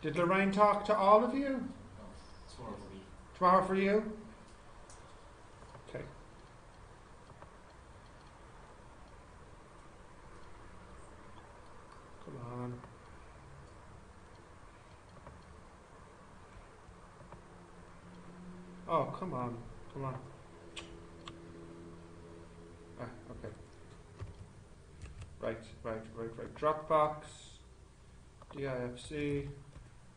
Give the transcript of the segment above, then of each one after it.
Did Lorraine talk to all of you? No, tomorrow for me. Tomorrow for you? Okay. Come on. Oh, come on. Come on. Ah, okay. Right. Dropbox, DIFC,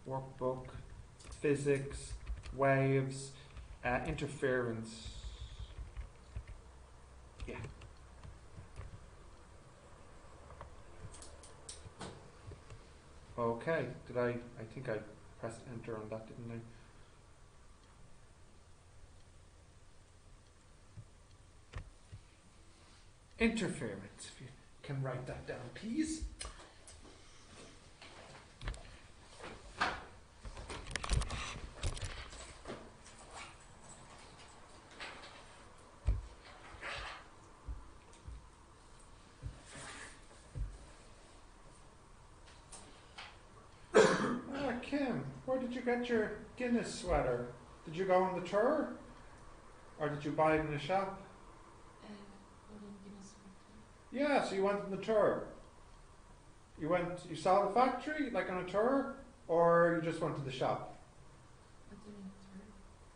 workbook, physics, waves, interference. Yeah. Okay. I think I pressed enter on that, didn't I? Interference, if you can write that down, please. Kim, where did you get your Guinness sweater? Did you go on the tour? Or did you buy it in a shop? Yeah, so you went on the tour. You saw the factory, like on a tour, or you just went to the shop?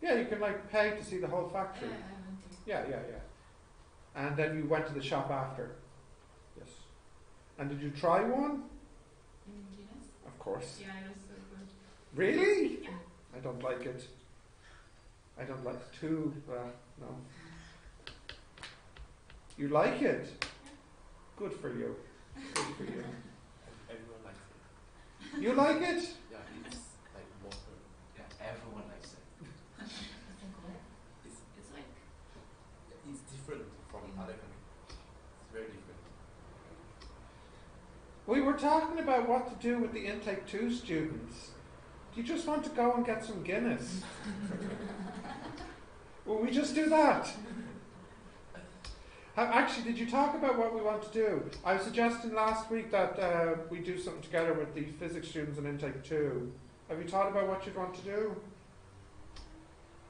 Yeah, you can like pay to see the whole factory. Yeah. And then you went to the shop after? Yes. And did you try one? Guinness? Of course. Yeah, it was so good. Really? Yeah. I don't like it. I don't like it too, no. You like it? Good for you. Good for you. Everyone likes it. You like it? Yeah, it's like water. Yeah, everyone likes it. It's like it's different from other countries. It's very different. We were talking about what to do with the Intake 2 students. Do you just want to go and get some Guinness? Will we just do that? Actually, did you talk about what we want to do? I was suggesting last week that we do something together with the physics students in Intake 2. Have you thought about what you'd want to do?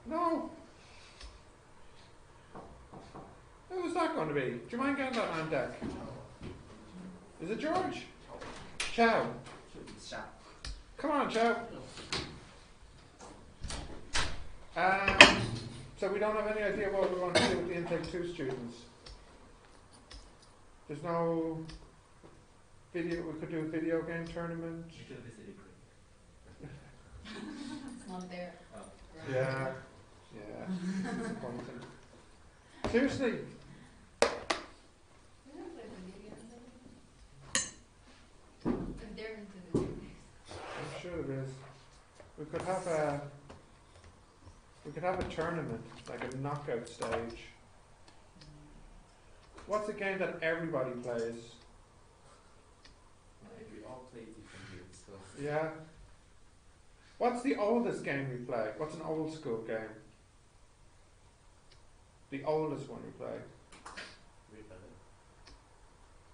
No? Who's that going to be? Do you mind getting that on deck? Is it George? Chow. Come on, Chow. So we don't have any idea what we want to do with the Intake 2 students. There's no video, we could do a video game tournament. You could visit it. It's not there. Oh. Yeah. Disappointing. Seriously. I'm sure there is. We could have a tournament, like a knockout stage. What's a game that everybody plays? We all play different games, so. Yeah. What's the oldest game we play? What's an old school game? The oldest one we play?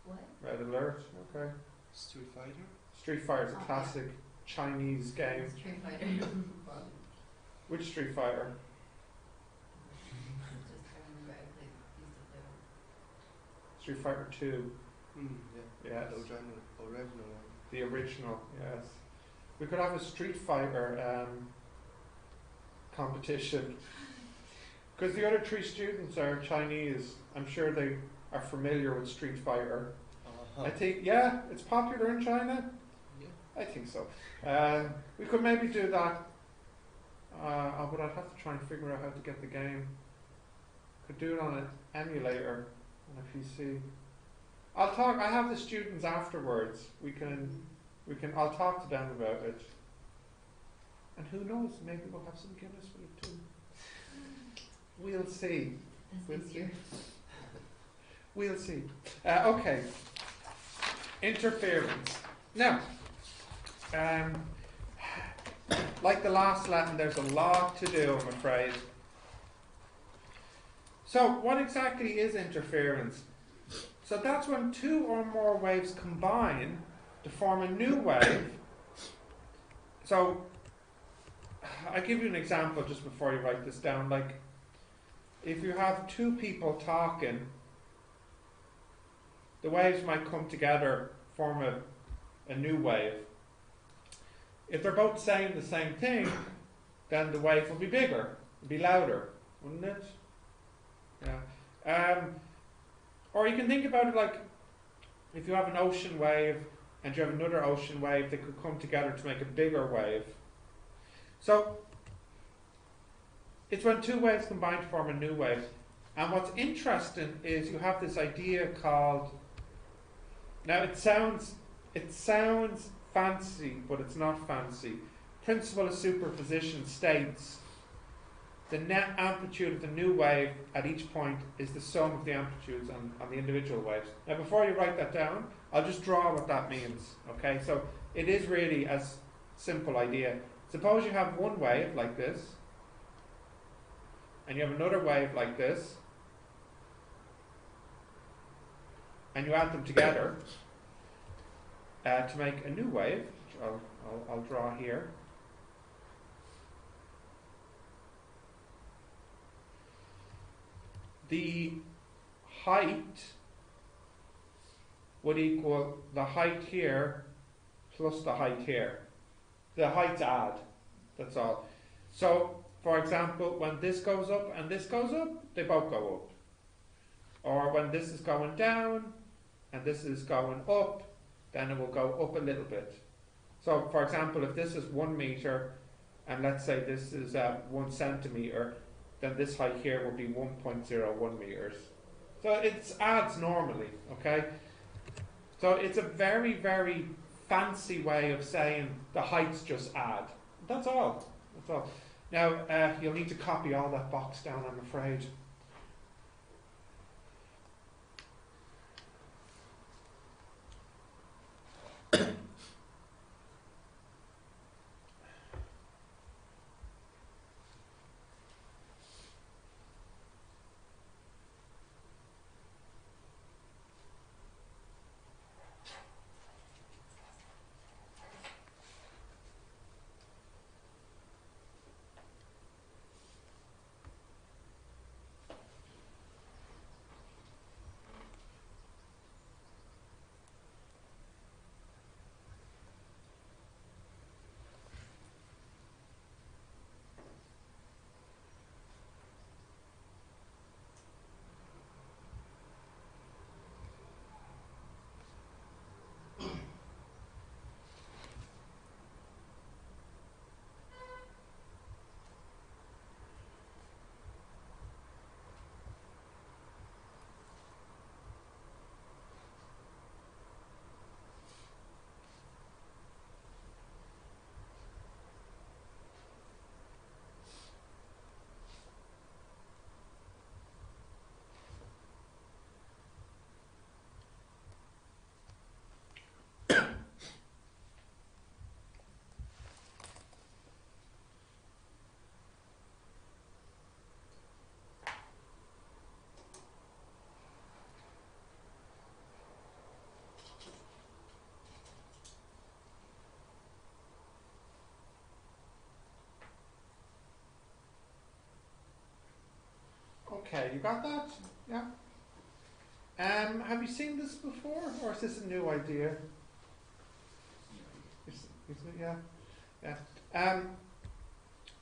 What? Red Alert, okay. Street Fighter? Street Fighter is a classic Chinese game. Street Fighter. Which Street Fighter? Street Fighter 2. Yeah. Yes. The original one. The original, yes. We could have a Street Fighter competition. Because the other 3 students are Chinese. I'm sure they are familiar with Street Fighter. I think, yeah, it's popular in China. Yeah. I think so. We could maybe do that. But I'd have to try and figure out how to get the game. Could do it on an emulator on a PC. I have the students afterwards. I'll talk to them about it. And who knows, maybe we'll have some Guinness for it too. We'll see. We'll see. Okay. Interference. Now, like the last Latin, there's a lot to do, I'm afraid. So, what exactly is interference? So that's when 2 or more waves combine to form a new wave, So, I'll give you an example just before you write this down. Like, if you have two people talking, the waves might come together, form a new wave. If they're both saying the same thing, then the wave will be bigger, be louder, wouldn't it? Yeah. Or you can think about it like, if you have an ocean wave and you have another ocean wave, they could come together to make a bigger wave. So, it's when two waves combine to form a new wave. And what's interesting is you have this idea called, now it sounds fancy, but it's not fancy. Principle of superposition states the net amplitude of the new wave at each point is the sum of the amplitudes on the individual waves. Now before you write that down, I'll just draw what that means. Okay, so it is really a simple idea. Suppose you have one wave like this, and you have another wave like this, and you add them together to make a new wave, which I'll draw here. The height would equal the height here plus the height here. The heights add, that's all. So, for example, when this goes up and this goes up, they both go up. Or when this is going down and this is going up, then it will go up a little bit. So, for example, if this is 1 meter and let's say this is 1 centimeter, then this height here will be 1.01 meters. So it adds normally, okay? So it's a very, very fancy way of saying the heights just add. That's all. That's all. Now, you'll need to copy all that box down, I'm afraid. Okay, you got that? Yeah. Have you seen this before, or is this a new idea? Yeah. Yeah.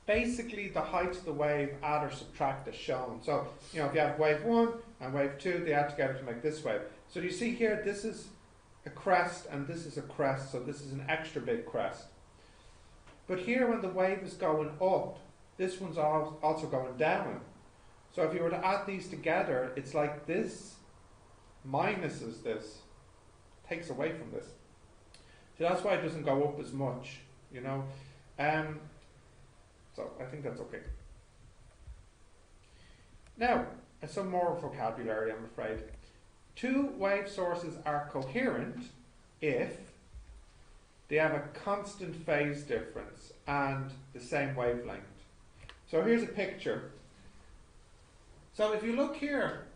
Basically, the height of the wave add or subtract is shown. So, you know, if you have wave 1 and wave 2, they add together to make this wave. So you see here, this is a crest and this is a crest, so this is an extra big crest. But here, when the wave is going up, this one's also going down. So if you were to add these together, it's like this minuses this, takes away from this. So that's why it doesn't go up as much, you know. So I think that's okay. Now, some more vocabulary, I'm afraid. Two wave sources are coherent if they have a constant phase difference and the same wavelength. So here's a picture. So if you look here,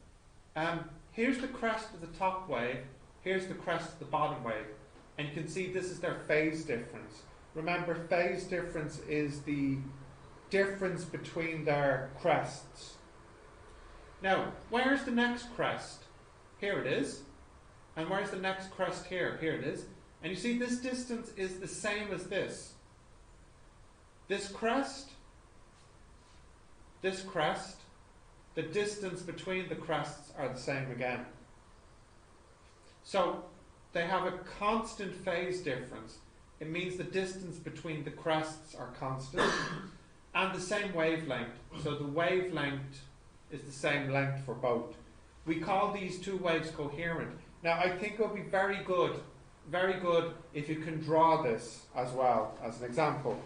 here's the crest of the top wave, here's the crest of the bottom wave, and you can see this is their phase difference. remember phase difference is the difference between their crests. Now, where's the next crest? Here it is. And where's the next crest here? Here it is. And you see this distance is the same as this. This crest, the distance between the crests are the same again. So they have a constant phase difference. It means the distance between the crests are constant and the same wavelength. So the wavelength is the same length for both. We call these two waves coherent. Now I think it would be very good if you can draw this as well as an example.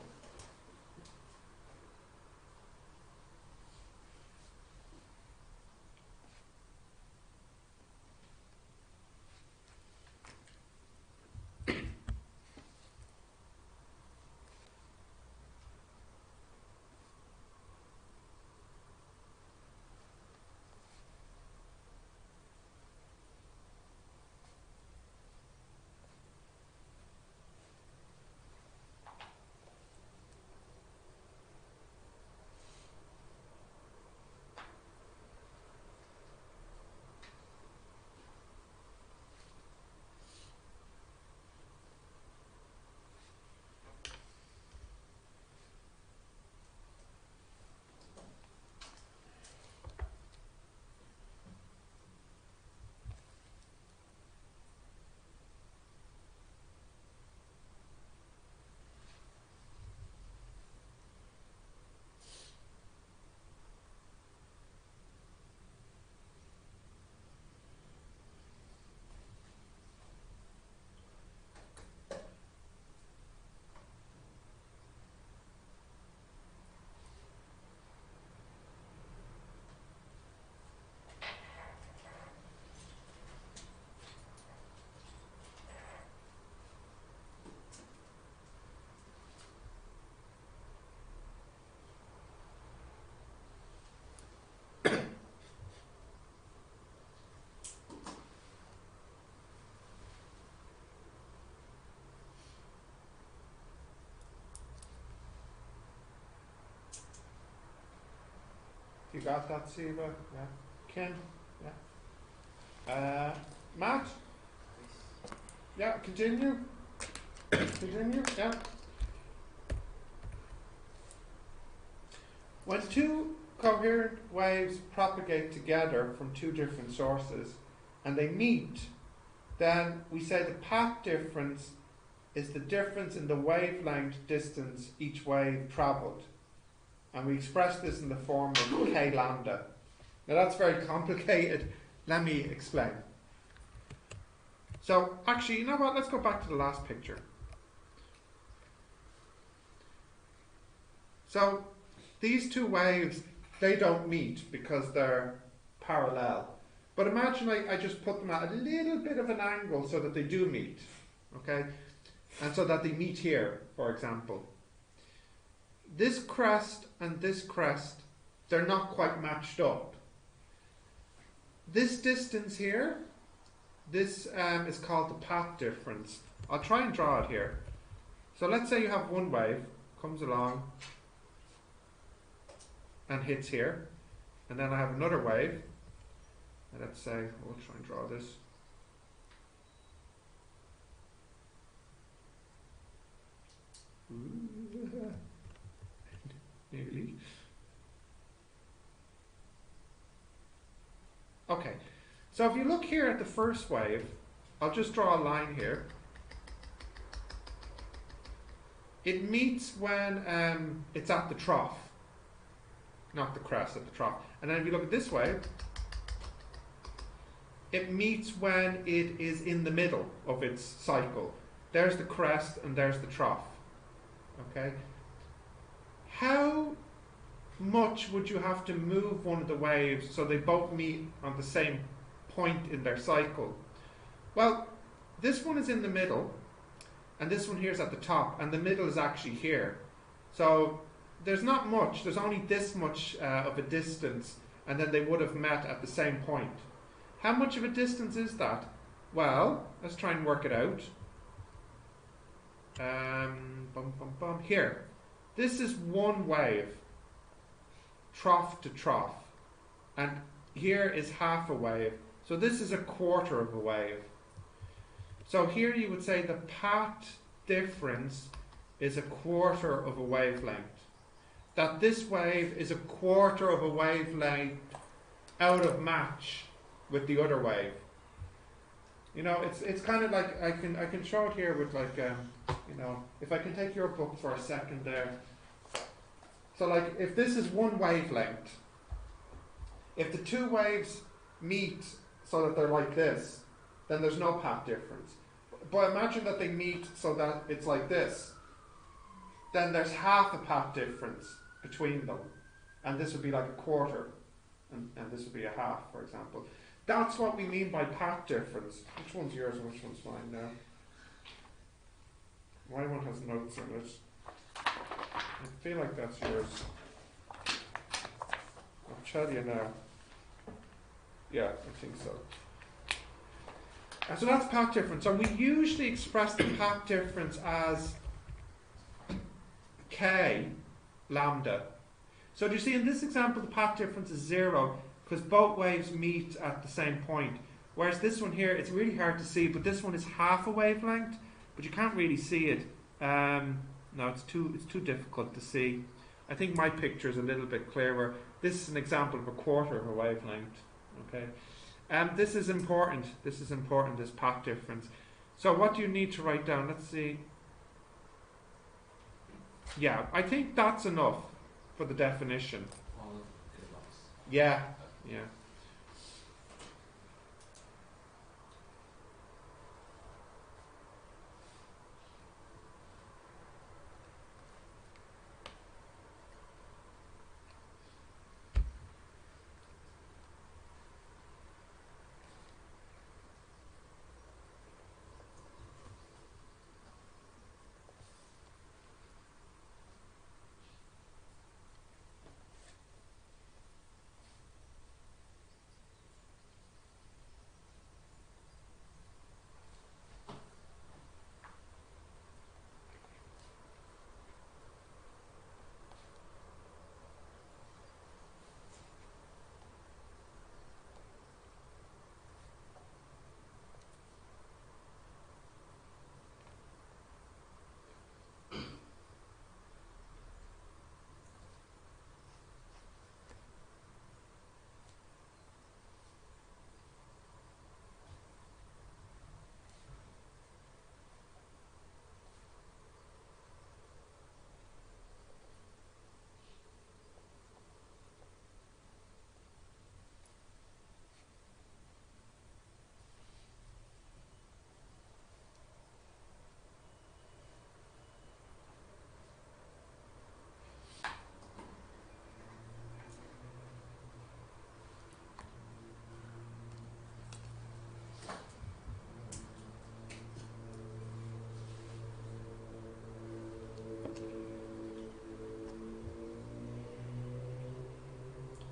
You got that, Siva? Yeah. Ken? Yeah. Matt? Yeah, continue. Continue, yeah. When two coherent waves propagate together from two different sources and they meet, then we say the path difference is the difference in the wavelength distance each wave travelled. And we express this in the form of k lambda. Now that's very complicated. Let me explain. So actually, you know what? Let's go back to the last picture. So these two waves, they don't meet because they're parallel. But imagine I just put them at a little bit of an angle so that they do meet. Okay? And so that they meet here, for example. This crest and this crest, they're not quite matched up. This distance here, this is called the path difference. I'll try and draw it here. So let's say you have one wave, comes along and hits here. And then I have another wave. And let's say, we'll try and draw this. Nearly. Okay, so if you look here at the first wave, I'll just draw a line here. It meets when it's at the trough, not the crest, at the trough. And then if you look at this wave, it meets when it is in the middle of its cycle. There's the crest and there's the trough. Okay. How much would you have to move one of the waves so they both meet on the same point in their cycle? Well, this one is in the middle, and this one here is at the top, and the middle is actually here. So there's not much, there's only this much of a distance, and then they would have met at the same point. How much of a distance is that? Well, let's try and work it out. Here, this is one wave, trough to trough, and here is half a wave. So this is a quarter of a wave. So here you would say the path difference is a quarter of a wavelength. That this wave is a quarter of a wavelength out of match with the other wave. You know, it's kind of like I can show it here with like you know, if I can take your book for a second there. So like if this is one wavelength, if the two waves meet so that they're like this, then there's no path difference. But imagine that they meet so that it's like this. Then there's half a path difference between them. And this would be like a quarter. And this would be a half, for example. That's what we mean by path difference. Which one's yours and which one's mine now? My one has notes on it. I feel like that's yours. I'll tell you now. Yeah, I think so. And so that's path difference. And we usually express the path difference as k lambda. So do you see in this example the path difference is 0 because both waves meet at the same point. Whereas this one here, it's really hard to see, but this one is half a wavelength, but you can't really see it. No, it's too difficult to see. I think my picture is a little bit clearer. This is an example of a quarter of a wavelength. Okay. This is important. This is important, this path difference. So what do you need to write down? Let's see. Yeah, I think that's enough for the definition. Yeah, yeah.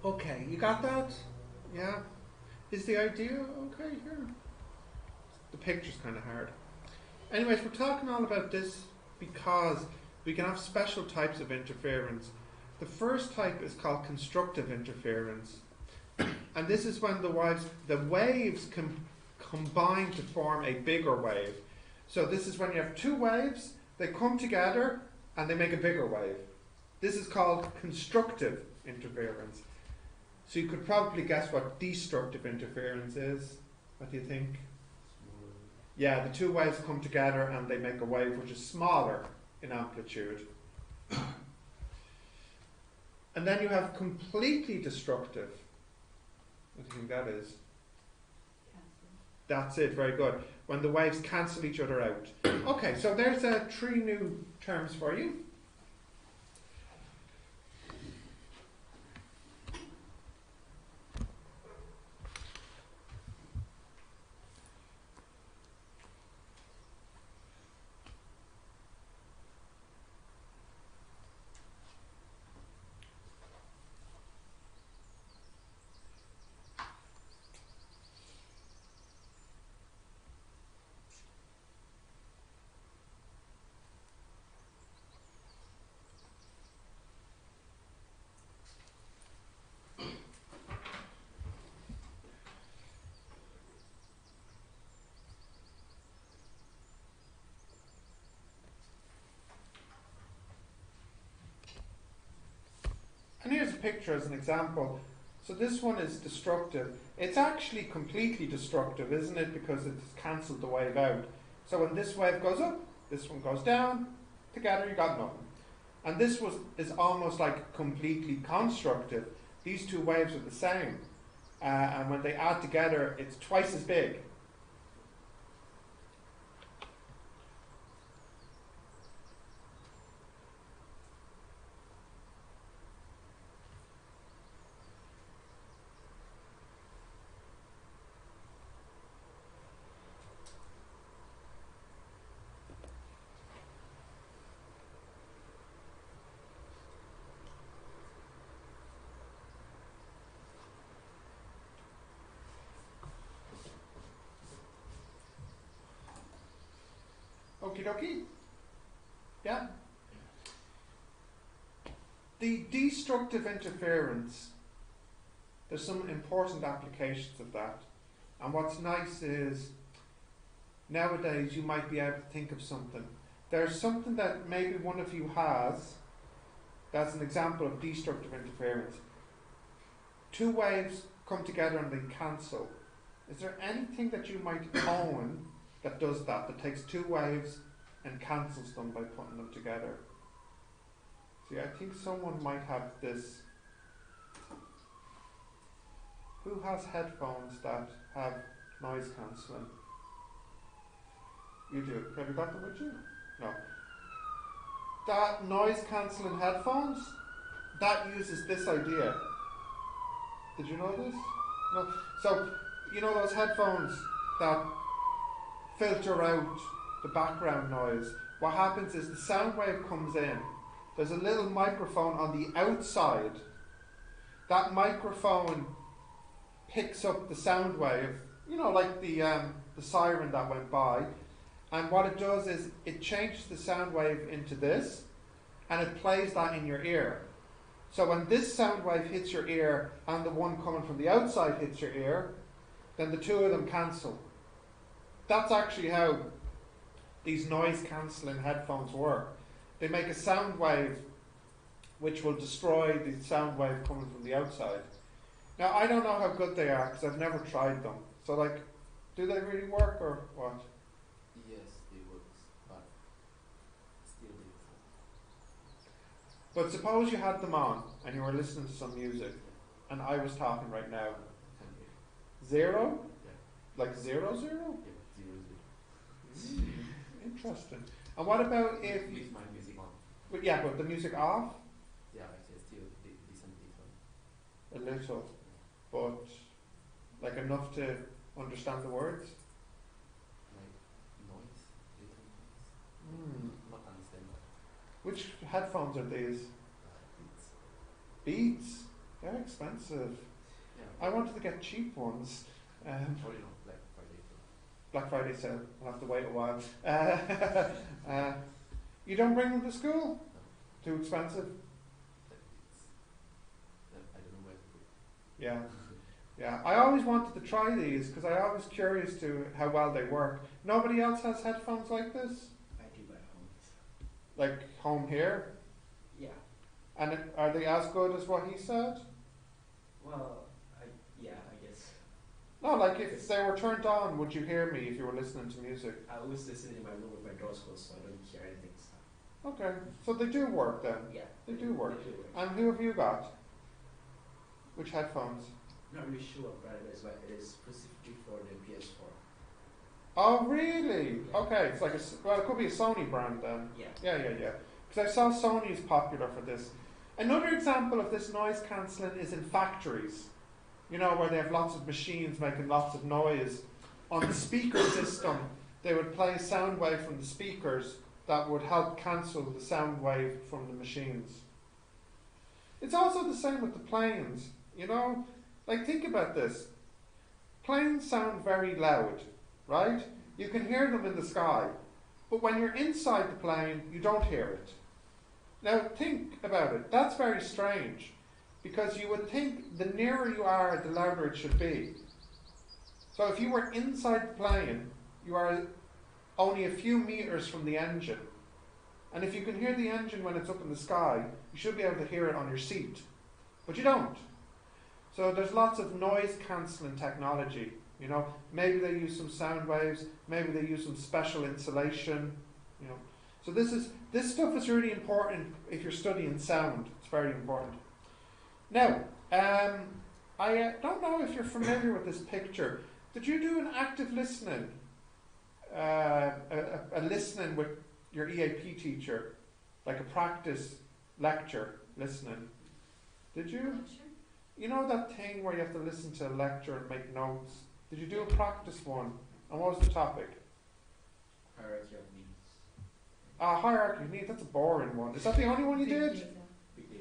Okay, you got that? Yeah? Is the idea okay here? The picture's kind of hard. Anyways, we're talking all about this because we can have special types of interference. The first type is called constructive interference. And this is when the waves can combine to form a bigger wave. So this is when you have two waves, they come together and they make a bigger wave. This is called constructive interference. So you could probably guess what destructive interference is. What do you think? Yeah, the two waves come together and they make a wave which is smaller in amplitude. And then you have completely destructive. What do you think that is? That's it, very good. When the waves cancel each other out. Okay, so there's 3 new terms for you. picture as an example. So this one is destructive. It's actually completely destructive, isn't it? Because it's cancelled the wave out. So when this wave goes up, this one goes down, together you got nothing. And this is almost like completely constructive. These two waves are the same. And when they add together, it's twice as big. Okie dokie. Yeah. The destructive interference, there's some important applications of that. And what's nice is nowadays you might be able to think of something. There's something that maybe one of you has that's an example of destructive interference. Two waves come together and they cancel. Is there anything that you might own that does that takes two waves and cancels them by putting them together? See, I think someone might have this. Who has headphones that have noise cancelling? You do. Have you got them with you? No. That noise cancelling headphones, that uses this idea. Did you know this? No. So, you know those headphones that filter out the background noise? What happens is the sound wave comes in. There's a little microphone on the outside. That microphone picks up the sound wave, you know, like the siren that went by. And what it does is it changes the sound wave into this, and it plays that in your ear. So when this sound wave hits your ear and the one coming from the outside hits your ear, then the two of them cancel. That's actually how these noise cancelling headphones work. They make a sound wave which will destroy the sound wave coming from the outside. Now, I don't know how good they are because I've never tried them. So, like, do they really work or what? Yes, it works, but still difficult. But suppose you had them on and you were listening to some music and I was talking right now. Zero? Yeah. Like 0, 0? Yeah, 0, 0. Interesting. And what about if... With my music on. But yeah, but the music off? Yeah, actually still decent different. A little. But like enough to understand the words? Like noise, little noise. Not understand that. Which headphones are these? Beats. Beats? They're expensive. Yeah. I wanted to get cheap ones. Or you know, Black Friday. Black Friday sale. I'll have to wait a while. You don't bring them to school? No. Too expensive? I don't know where to put it. Yeah. Yeah. I always wanted to try these because I was curious to how well they work. Nobody else has headphones like this? I do at home. Like home here? Yeah. And are they as good as what he said? Well, I guess. No, like if they were turned on, would you hear me if you were listening to music? I always listen in my room with my doors closed, so I don't hear anything. So. Okay, so they do work then. Yeah. They do work. They do work. And who have you got? Which headphones? Not really sure what brand it is, but it is specifically for the PS4. Oh, really? Yeah. Okay, it's like well, it could be a Sony brand then. Yeah. Yeah. Because I saw Sony is popular for this. Another example of this noise cancelling is in factories. You know, where they have lots of machines making lots of noise. On the speaker system, they would play a sound wave from the speakers that would help cancel the sound wave from the machines. It's also the same with the planes. You know, like think about this. Planes sound very loud, right? You can hear them in the sky. But when you're inside the plane, you don't hear it. Now think about it. That's very strange. Because you would think the nearer you are, the louder it should be. So if you were inside the plane, you are only a few meters from the engine. And if you can hear the engine when it's up in the sky, you should be able to hear it on your seat. But you don't. So there's lots of noise cancelling technology. You know, maybe they use some sound waves, maybe they use some special insulation. You know, so this stuff is really important if you're studying sound. It's very important. Now, I don't know if you're familiar with this picture. Did you do an active listening, a listening with your EAP teacher, like a practice lecture listening? Did you? Lecture? You know that thing where you have to listen to a lecture and make notes? Did you do a practice one? And what was the topic? Hierarchy of needs. Hierarchy of needs. That's a boring one. Is that the only one you did?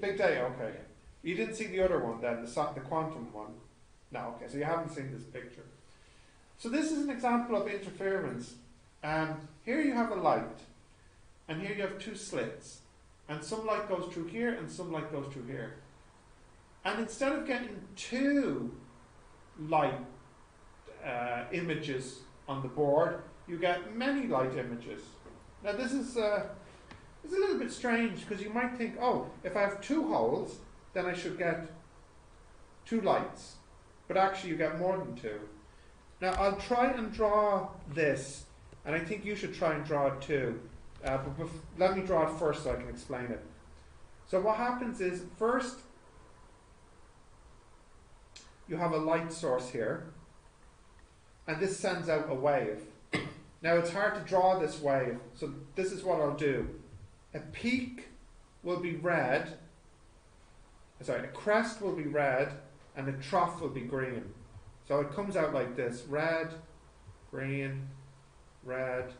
Big day, okay. Yeah. You didn't see the other one then, the quantum one? No, okay, so you haven't seen this picture. So this is an example of interference. Here you have a light, and here you have two slits, and some light goes through here and some light goes through here. And instead of getting two light images on the board, you get many light images. Now this is a little bit strange, because you might think, oh, if I have two holes, then I should get two lights. But actually you get more than two. Now I'll try and draw this, and I think you should try and draw it too. But let me draw it first so I can explain it. So what happens is, first you have a light source here, and this sends out a wave. Now it's hard to draw this wave, so this is what I'll do. A peak will be red, a crest will be red, and a trough will be green. So it comes out like this: red, green, red.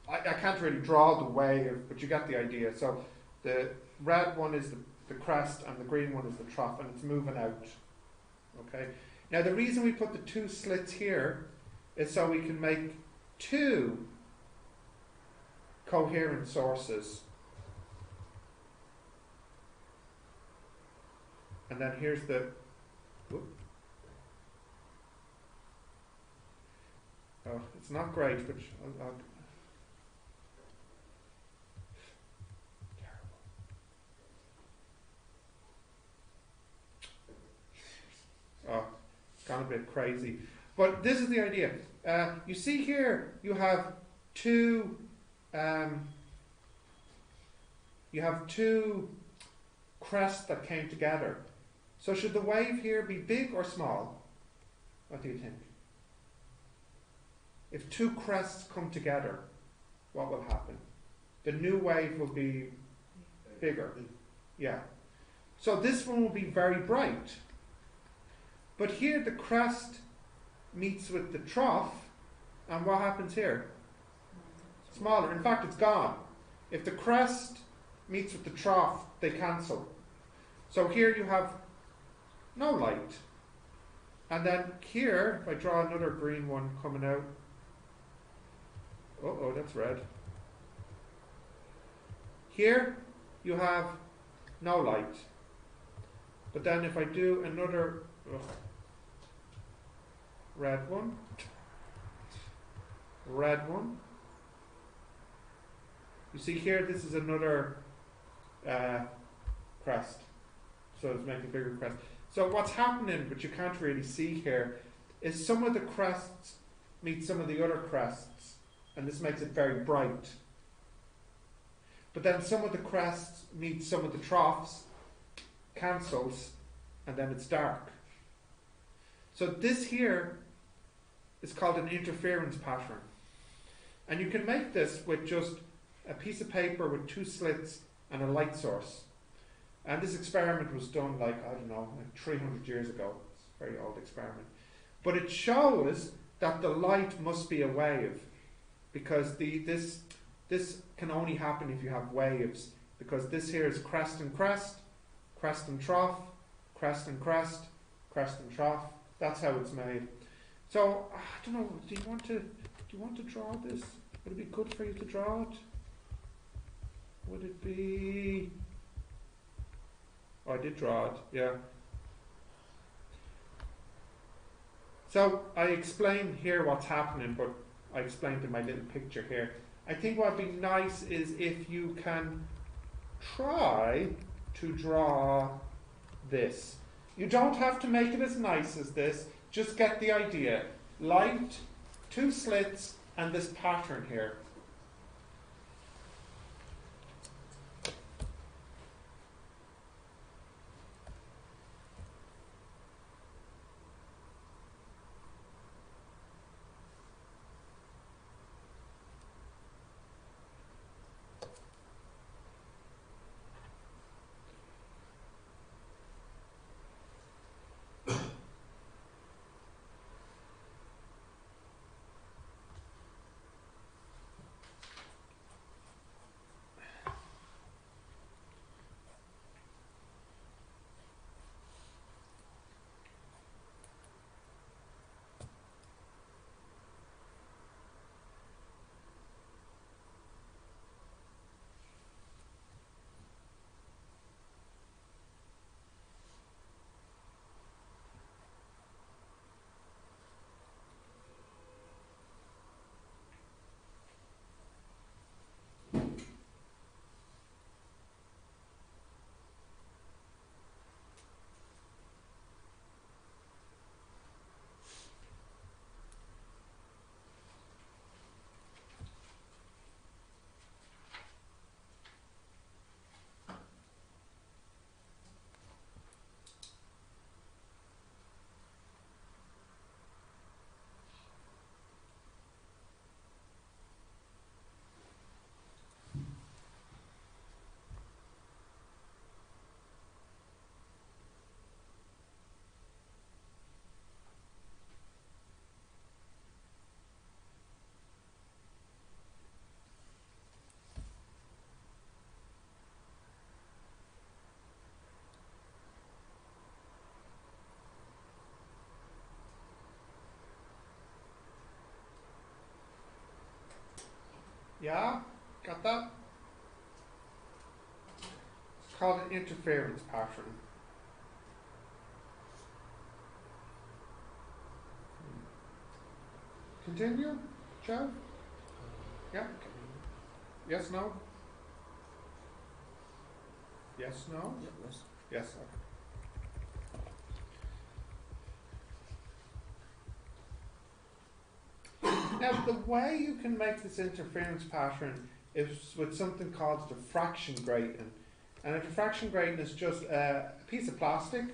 I can't really draw the wave, but you get the idea. So the red one is the crest, and the green one is the trough, and it's moving out. Okay. Now the reason we put the two slits here is so we can make two coherent sources. And then here's the oh, it's not great, but I'll oh, it's gone a bit crazy. But this is the idea. You see here, you have two crests that came together. So should the wave here be big or small? What do you think? If two crests come together, what will happen? The new wave will be bigger. Yeah. So this one will be very bright. But here the crest meets with the trough, and what happens here? Smaller. In fact, it's gone. If the crest meets with the trough, they cancel. So here you have no light. And then here, if I draw another green one coming out, oh, that's red. Here you have no light. But then if I do another red one, you see here, this is another crest. So it's making a bigger crest. So what's happening, but you can't really see here, is some of the crests meet some of the other crests, and this makes it very bright. But then some of the crests meet some of the troughs, cancels, and then it's dark. So this here is called an interference pattern. And you can make this with just a piece of paper with two slits and a light source. And this experiment was done like 300 years ago. It's a very old experiment. But it shows that the light must be a wave, because this can only happen if you have waves, because this here is crest and crest, crest and trough, crest and crest, crest and trough. That's how it's made. So I don't know. Do you want to draw this? Would it be good for you to draw it? Would it be? Oh, I did draw it. Yeah. So I explained here what's happening, but I explained in my little picture here. I think what would be nice is if you can try to draw this. You don't have to make it as nice as this, just get the idea. Light, two slits, and this pattern here. Yeah? Got that? It's called an interference pattern. Continue, Joe? Yeah? Yes, no? Yes, no? Yeah, yes. Yes, okay. Now, the way you can make this interference pattern is with something called a diffraction grating. And a diffraction grating is just a piece of plastic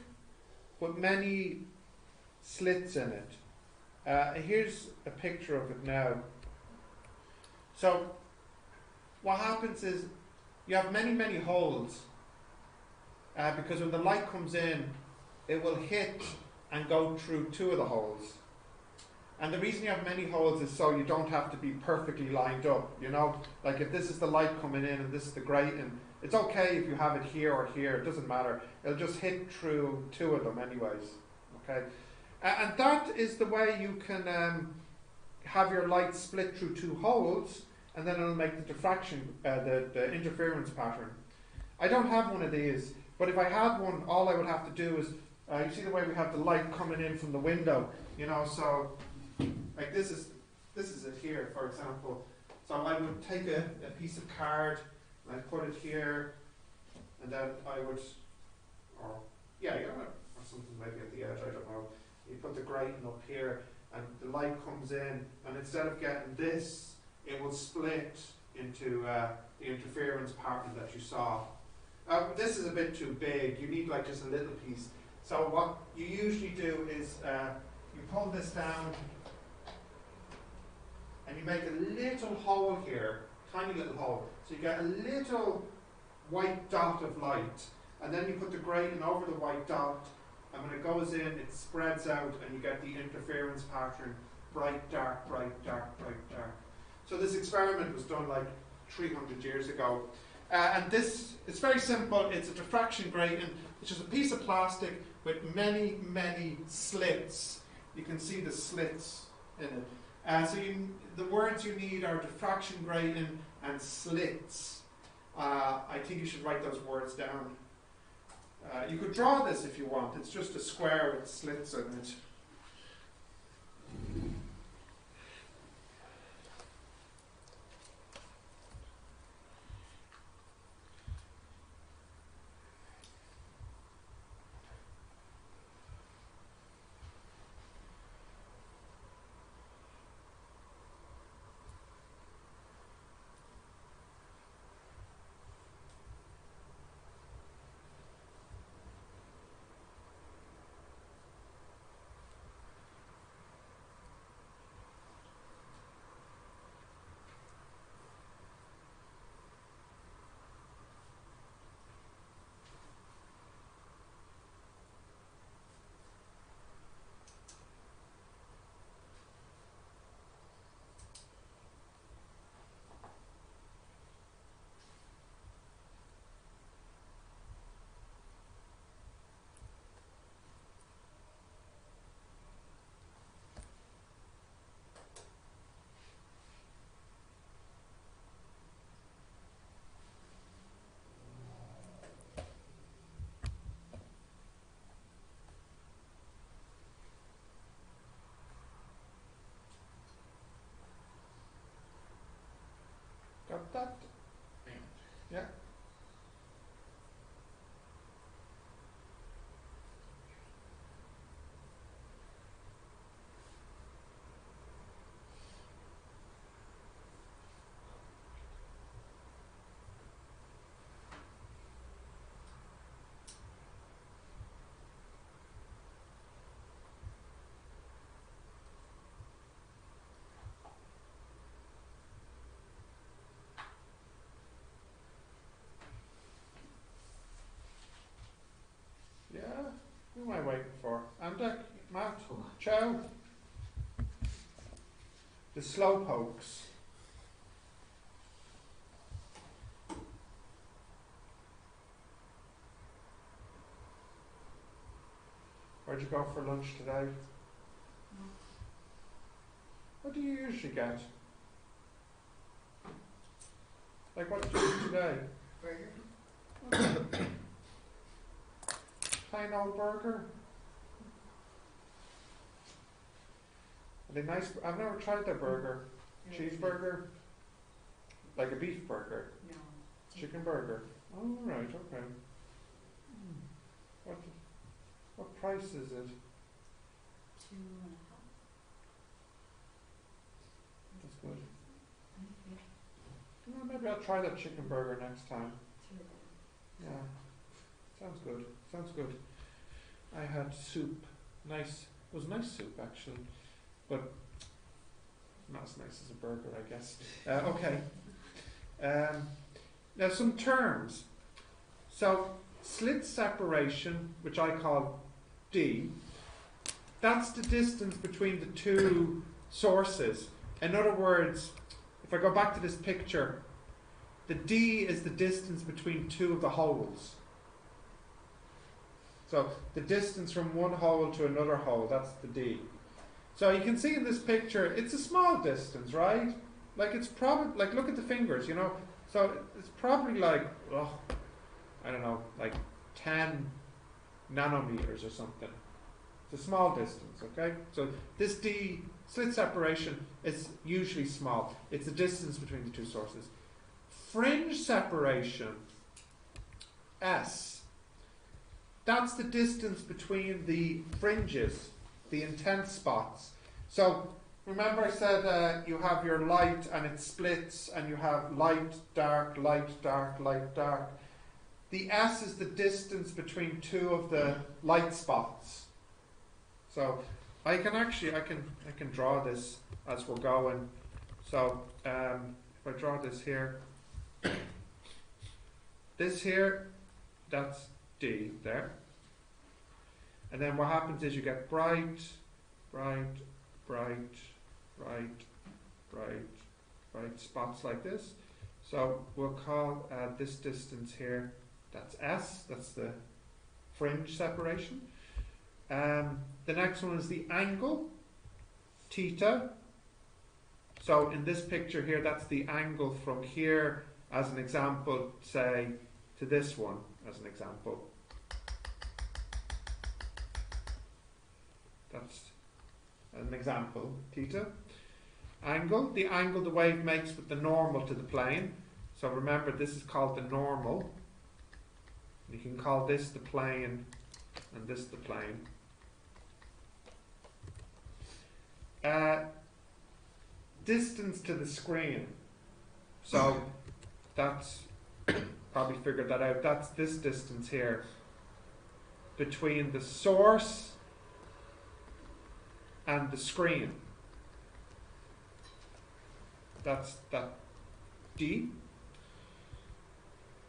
with many slits in it. Here's a picture of it now. So, what happens is you have many, many holes because when the light comes in, it will hit and go through two of the holes. And the reason you have many holes is so you don't have to be perfectly lined up, you know? Like if this is the light coming in and this is the grating, it's okay if you have it here or here, it doesn't matter. It'll just hit through two of them anyways, okay? And that is the way you can have your light split through two holes, and then it'll make the diffraction, the interference pattern. I don't have one of these, but if I had one, all I would have to do is, you see the way we have the light coming in from the window, you know, so like this is it here, for example. So I would take a piece of card and I'd put it here, and then I would, or something maybe at the edge, I don't know. You put the grating up here, and the light comes in, and instead of getting this, it will split into the interference pattern that you saw. This is a bit too big. You need like just a little piece. So what you usually do is you pull this down, and you make a little hole here, tiny little hole. So you get a little white dot of light, and then you put the grating over the white dot, and when it goes in, it spreads out, and you get the interference pattern, bright, dark, bright, dark, bright, dark. So this experiment was done like 300 years ago. And this, it's very simple. It's a diffraction grating. It's just a piece of plastic with many, many slits. You can see the slits in it. So the words you need are diffraction grating and slits. I think you should write those words down. You could draw this if you want. It's just a square with slits in it. that. Yeah. Yeah, who am I waiting for? Andek, Matt, Chow, the slowpokes. Where'd you go for lunch today? What do you usually get? Like what did you eat today? Burger. Plain old burger? Are they nice? I've never tried their burger. Cheeseburger? Like a beef burger? No. Chicken burger? Oh, right, okay. What price is it? 2.5. That's good. Okay. Well, maybe I'll try that chicken burger next time. Sure. Yeah. Sounds good. Sounds good. I had soup. Nice. It was nice soup actually. But not as nice as a burger, I guess. Okay. Now some terms. So slit separation, which I call D, that's the distance between the two sources. In other words, if I go back to this picture, the D is the distance between two of the holes. So the distance from one hole to another hole, that's the D. So you can see in this picture, it's a small distance, right? Like it's probably, like look at the fingers, you know. So it's probably like, oh, I don't know, like 10 nanometers or something. It's a small distance, okay? So this D, slit separation, is usually small. It's the distance between the two sources. Fringe separation, S, that's the distance between the fringes, the intense spots. So remember I said you have your light and it splits and you have light, dark, light, dark, light, dark. The S is the distance between two of the light spots. So I can actually, I can draw this as we're going. So if I draw this here, this here, that's D there. And then what happens is you get bright, bright, bright, bright, bright, bright spots like this. So we'll call this distance here, that's S, that's the fringe separation. The next one is the angle, theta. So in this picture here, that's the angle from here, as an example, say, to this one, as an example. That's an example, theta. Angle, the angle the wave makes with the normal to the plane. So remember, this is called the normal. You can call this the plane and this the plane. Distance to the screen. So that's, probably figured that out, that's this distance here between the source and the screen. That's that D.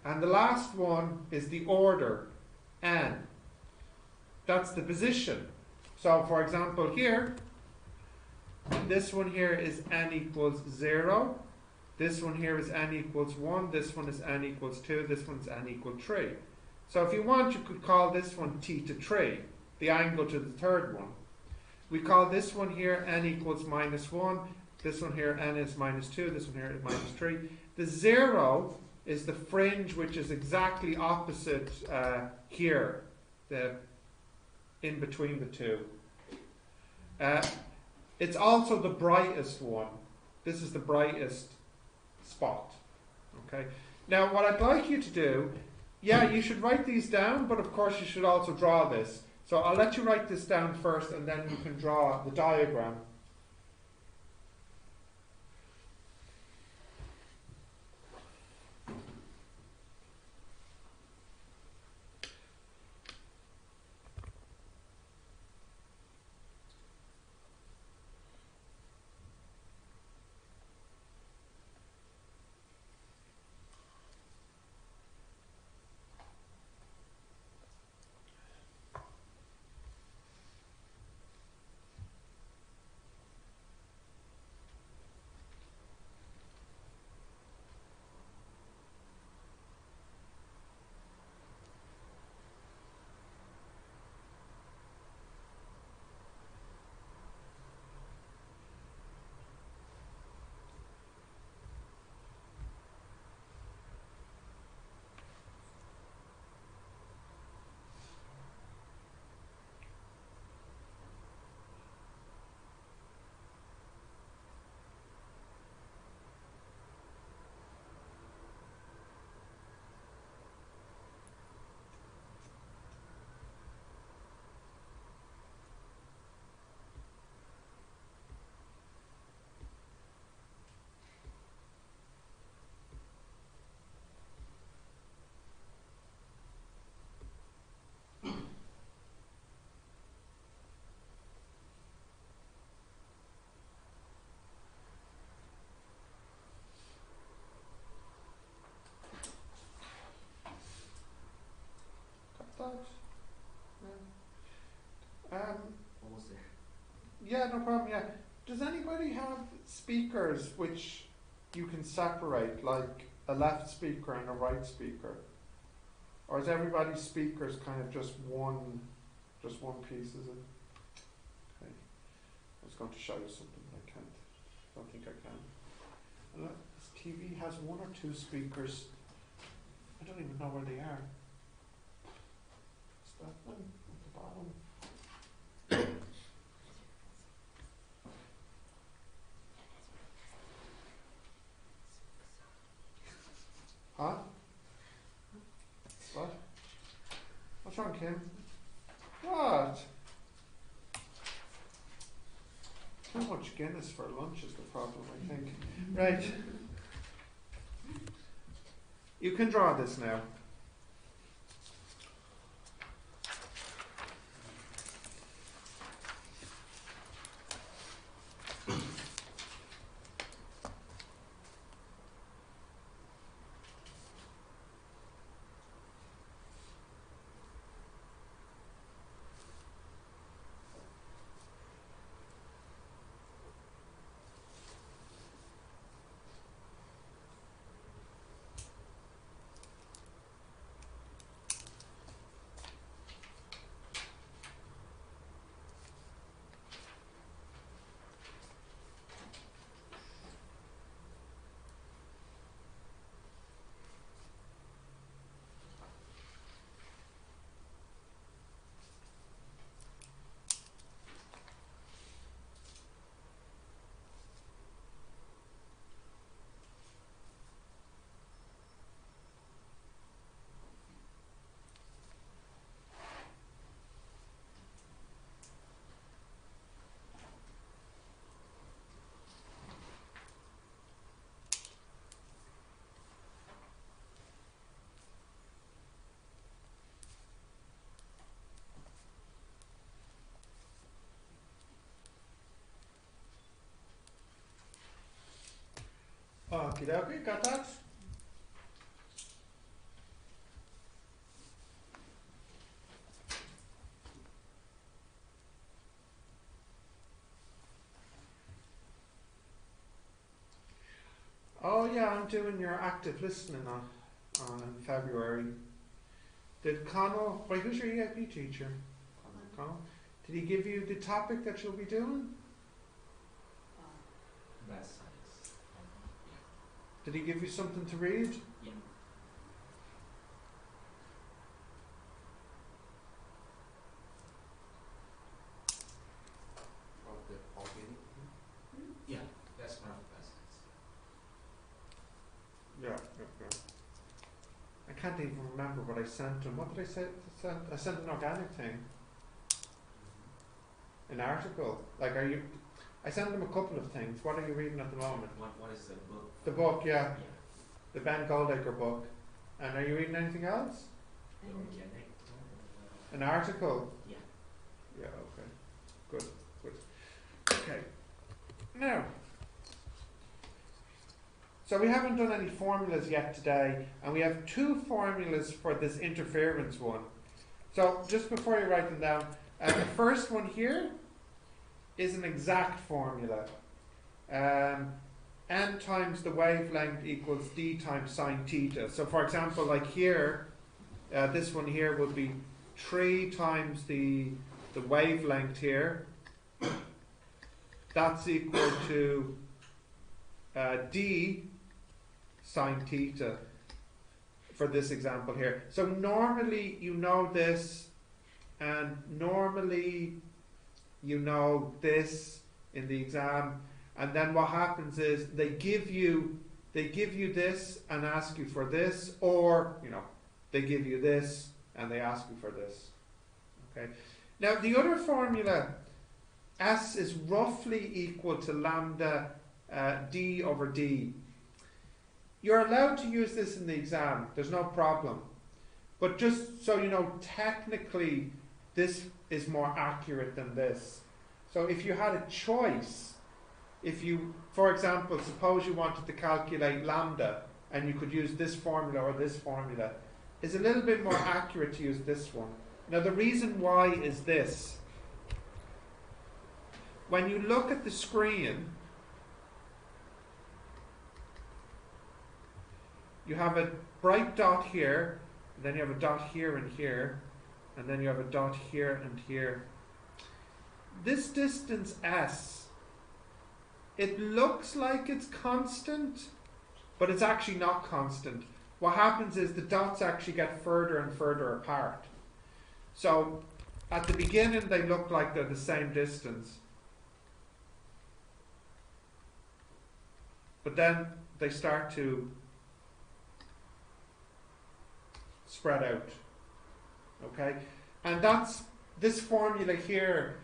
And the last one is the order, N. That's the position. So for example here, this one here is N equals 0. This one here is N equals 1. This one is N equals 2. This one's N equals 3. So if you want, you could call this one theta 3, the angle to the third one. We call this one here N equals minus 1. This one here N is minus 2. This one here is minus 3. The 0 is the fringe, which is exactly opposite here, the in between the two. It's also the brightest one. This is the brightest spot. Okay. Now, what I'd like you to do, yeah, you should write these down, but of course you should also draw this. So I'll let you write this down first, and then you can draw the diagram. Got that? Yeah. Almost there. Yeah, no problem, yeah. Does anybody have speakers which you can separate, like a left speaker and a right speaker? Or is everybody's speakers kind of just one piece, is it? Okay. I was going to show you something, but I can't. Don't think I can. And look, this TV has one or two speakers. I don't even know where they are. Is that one at the bottom? Huh? What? What's wrong, Kim? What? Too much Guinness for lunch is the problem, I think. Right. You can draw this now. Okie dokie, got that? Oh yeah, I'm doing your active listening on February. Did Connell, wait, who's your EIP teacher? Connell? Did he give you the topic that you'll be doing? Math science. Did he give you something to read? Yeah. Of the organic. Yeah, that's one of the math science. Yeah, yeah. can't even remember what I sent him. What did I say? I sent an organic thing, an article. Like, I sent him a couple of things. What are you reading at the moment? What is the book? The book, yeah, Yeah. the Ben Goldacre book. And are you reading anything else? The organic. An article. Yeah. Yeah. Okay. Good. Okay. Now. So we haven't done any formulas yet today, and we have two formulas for this interference one. So just before you write them down, the first one here is an exact formula. N times the wavelength equals d times sine theta. So for example, like here, this one here would be 3 times the wavelength here. That's equal to d sine theta for this example here. So normally you know this, and normally you know this in the exam, and then what happens is they give you this and ask you for this, or they give you this and they ask you for this. Okay. Now the other formula, S is roughly equal to lambda d over d. You're allowed to use this in the exam, there's no problem. But just so you know, technically this is more accurate than this. So if you had a choice, for example, suppose you wanted to calculate lambda and you could use this formula or this formula, it's a little bit more accurate to use this one. Now the reason why is this. When you look at the screen, you have a bright dot here, and then you have a dot here and here, and then you have a dot here and here. This distance S, it looks like it's constant, but it's actually not constant. What happens is the dots actually get further and further apart. So at the beginning they look like they're the same distance, but then they start to spread out. Okay, and that's this formula here.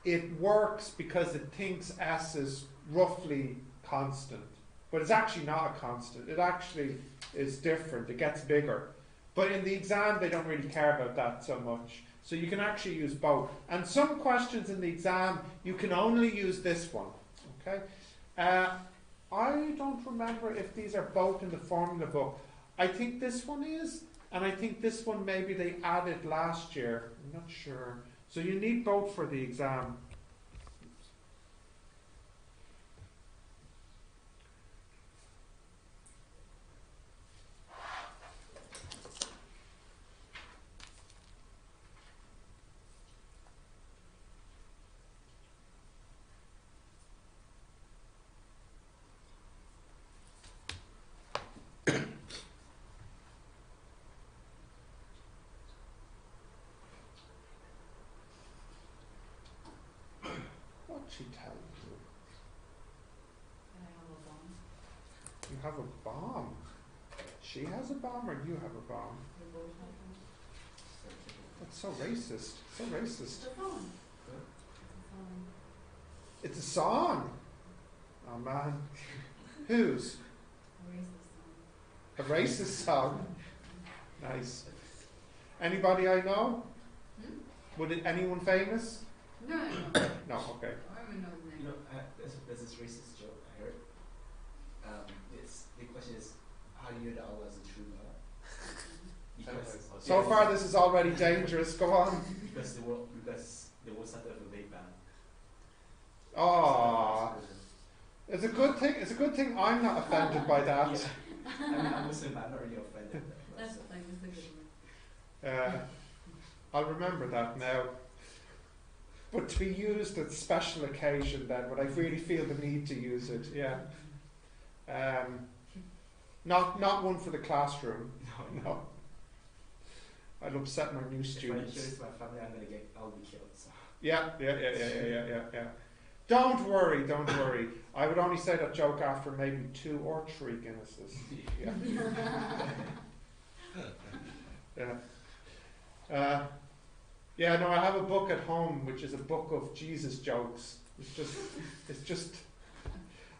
It works because it thinks S is roughly constant, but it's actually not a constant. It actually is different. It gets bigger. But in the exam, they don't really care about that so much. So you can actually use both. And some questions in the exam, you can only use this one. Okay. I don't remember if these are both in the formula book. I think this one is, and I think this one maybe they added last year. I'm not sure. So you need both for the exam. She tell you? I have a bomb. You have a bomb. She has a bomb, or you have a bomb? We both have one. That's so racist. So racist. It's a phone. It's a phone. It's a song. Oh man. Whose? A racist song. A racist song. Nice. Anybody I know? Would it anyone famous? No. No. Okay. I don't even know his name. You know, there's this racist joke I heard. The question is, how do you know that Allah is a true God? Because So far, this is already dangerous. Go on. because the world started with a Big Bang. Oh, it's a good thing. It's a good thing I'm not offended by that. Yeah. I mean, I'm Muslim, I'm not really offended. That's like a good one. I'll remember that now. But to be used at special occasion then, when I really feel the need to use it, yeah. Not one for the classroom. No. I'd upset my new If I students. introduce my family, I'll be killed. So. Yeah. Don't worry, don't worry. I would only say that joke after maybe 2 or 3 Guinnesses. Yeah. Yeah, no, I have a book at home which is a book of Jesus jokes. It's just.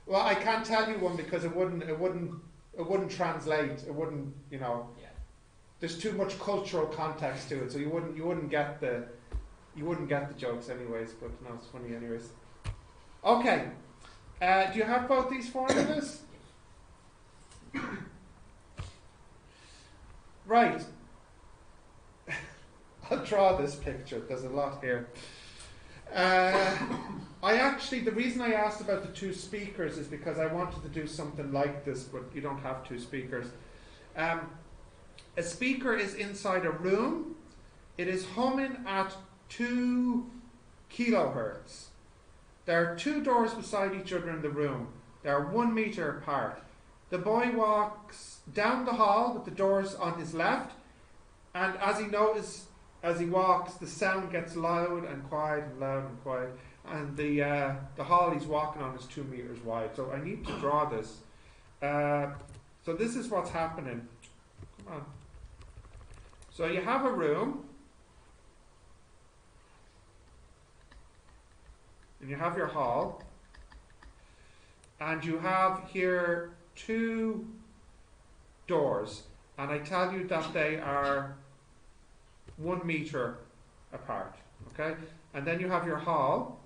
Well, I can't tell you one because it wouldn't translate. It wouldn't, Yeah. There's too much cultural context to it, so you wouldn't get the jokes anyways. But no, it's funny anyways. Okay, do you have both these formulas? Right. I'll draw this picture. There's a lot here. The reason I asked about the 2 speakers is because I wanted to do something like this, but you don't have 2 speakers. A speaker is inside a room. It is humming at 2 kilohertz. There are 2 doors beside each other in the room. They are 1 meter apart. The boy walks down the hall with the doors on his left, and as he walks, the sound gets loud and quiet and loud and quiet. And the hall he's walking on is 2 meters wide. So I need to draw this. So this is what's happening. Come on. So you have a room. And you have your hall. And you have here 2 doors. And I tell you that they are 1 meter apart. Okay? And then you have your hall.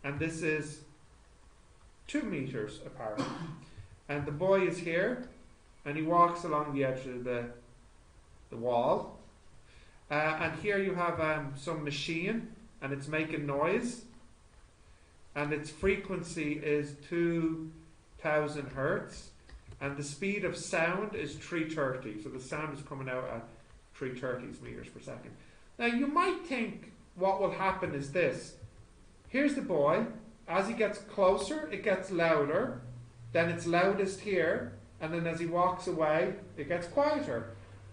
And this is 2 meters apart. And the boy is here, and he walks along the edge of the wall. And here you have some machine, and it's making noise. And its frequency is 2,000 hertz. And the speed of sound is 330. So the sound is coming out at 330 meters per second. Now you might think what will happen is this. Here's the boy. As he gets closer, it gets louder. Then it's loudest here. And then as he walks away, it gets quieter.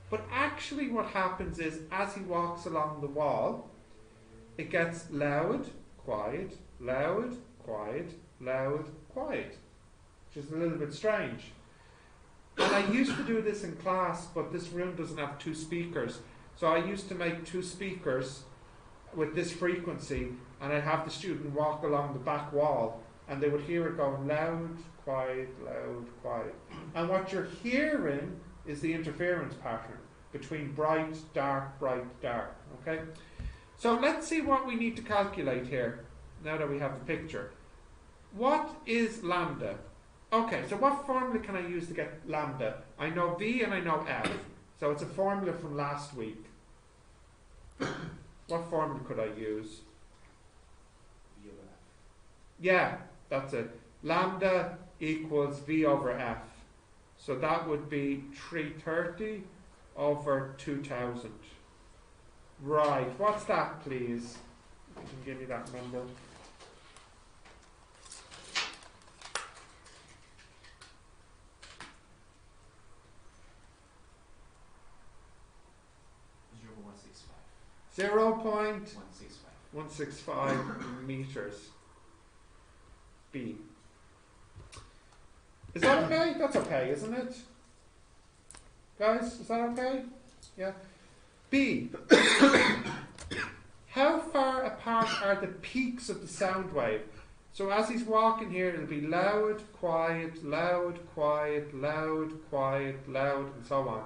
But actually what happens is, as he walks along the wall, it gets loud, quiet, loud, quiet, loud, quiet. Which is a little bit strange. And I used to do this in class, but this room doesn't have 2 speakers. So I used to make 2 speakers with this frequency, and I'd have the student walk along the back wall, and they would hear it going loud, quiet, loud, quiet. And what you're hearing is the interference pattern between bright, dark, dark. Okay? So let's see what we need to calculate here, now that we have the picture. What is lambda? Okay, so what formula can I use to get lambda? I know V and I know F. So it's a formula from last week. What formula could I use? V over F. Yeah, that's it. Lambda equals V over F. So that would be 330 over 2000. Right, what's that, please? You can give me that number. $0.165. 0.165 meters. B. Is that okay? That's okay, isn't it? Guys, is that okay? Yeah. B. How far apart are the peaks of the sound wave? So as he's walking here, it'll be loud, quiet, loud, quiet, loud, quiet, loud, and so on.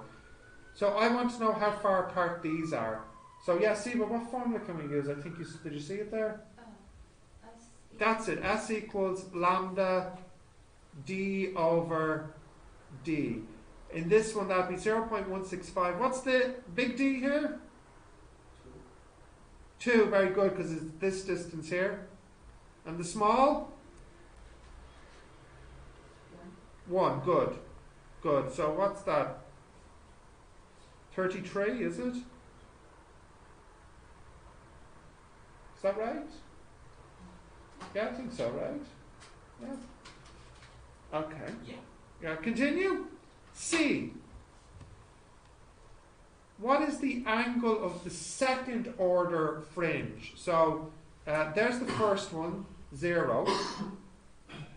So I want to know how far apart these are. So yeah, see, but what formula can we use? I think did you see it there? That's it. S equals lambda D over D. In this one, that'd be 0.165. What's the big D here? 2. Very good, because it's this distance here. And the small? 1. Good. Good. So what's that? 33, is it? Is that right? Yeah, I think so, right? Yeah. Okay. Yeah. Yeah, continue. C. what is the angle of the second order fringe? So there's the first one, 0.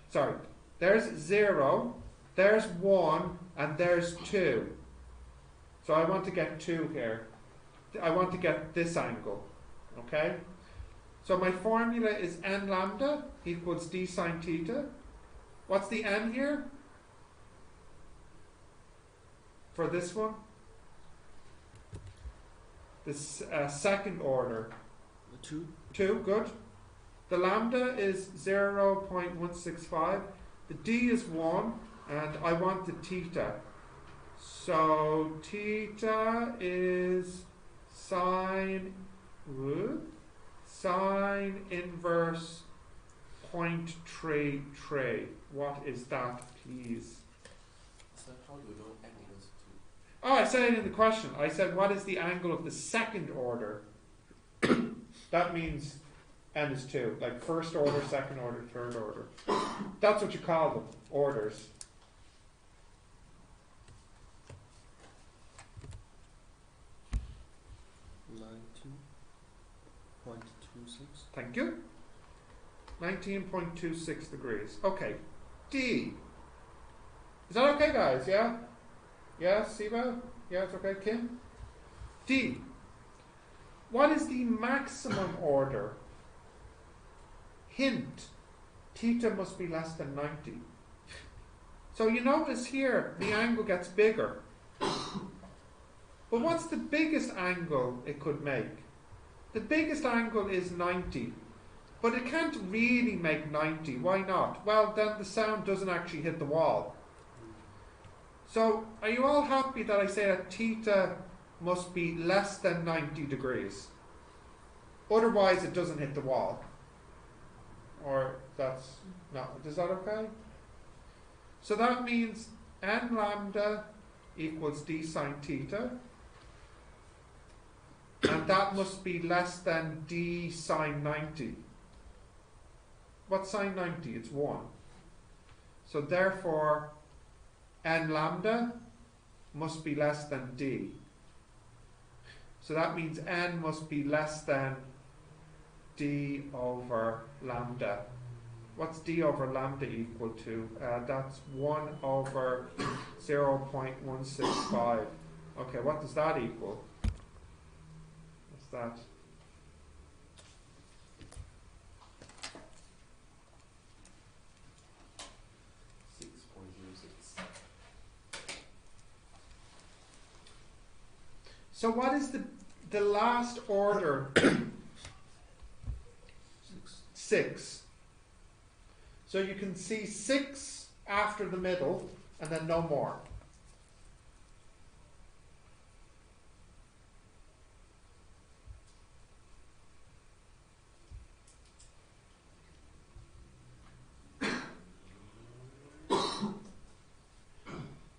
Sorry, there's 0, there's 1, and there's 2. So I want to get 2 here. I want to get this angle. Okay? So my formula is n lambda equals d sine theta. What's the n here? For this one? This second order. 2. 2, good. The lambda is 0.165. The d is 1, and I want the theta. So theta is sine inverse 0.33. What is that, please? So how do we know n equals 2? Oh, I said it in the question. I said, what is the angle of the second order? That means n is 2. Like first order, second order, third order. That's what you call them, orders. Thank you. 19.26 degrees. Okay. D. Is that okay, guys? Yeah? Yeah, Siva? Yeah, it's okay. Kim? D. What is the maximum order? Hint. Theta must be less than 90. So you notice here, the angle gets bigger. But what's the biggest angle it could make? The biggest angle is 90. But it can't really make 90. Why not? Well, then the sound doesn't actually hit the wall. So, are you all happy that I say that theta must be less than 90 degrees? Otherwise, it doesn't hit the wall. Or that's not. Is that okay? So that means n lambda equals d sine theta. And that must be less than d sine 90. What's sine 90? It's 1. So therefore, n lambda must be less than d. So that means n must be less than d over lambda. What's d over lambda equal to? That's 1 over 0.165. Okay, what does that equal? What's that? So what is the last order? 6. So you can see 6 after the middle and then no more.